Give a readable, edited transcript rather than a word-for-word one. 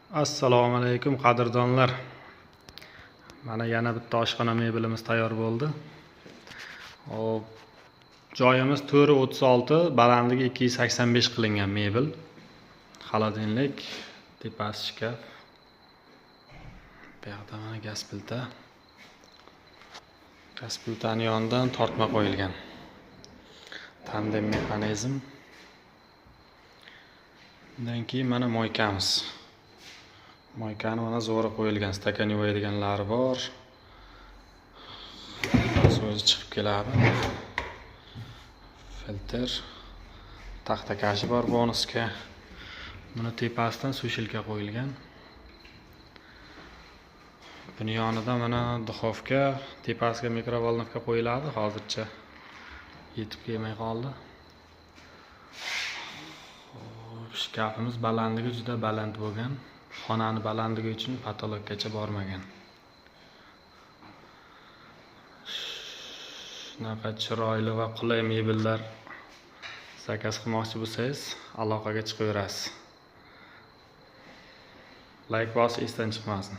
Assalomu alaykum qadrdonlar. Mana yana bitta oshxona mebelimiz tayyor bo'ldi. Hop. Joyimiz 436, balandligi 285 qilingan mebel. Xolodilnik, tepasi shkaf. Bu yoqda mana gaz plita. Gaz plitaning yonidan tortma qo'yilgan. Tandem mexanizm. Undan keyin mana moykamiz. Moykani mana zo'ri qo'yilgan, stakan yuvadiganlari bor. O'zi chiqib keladi. Filtr, taxta kashi bor bonusga. Buni tepasidan sushilka qo'yilgan. Buni yonida mana duxovka, tepasiga mikrovolnovka qo'yiladi, hozircha yetib kelmay qoldi. Shkafimiz balandligi juda baland bo'lgan. Xonani balandligi uchun patologgacha bormagan. Shunaqa chiroyli va qulay mebellar zakaz qilmoqchi bo'lsangiz, aloqaga chiqaverasiz. Like bosib esdan chiqmasin.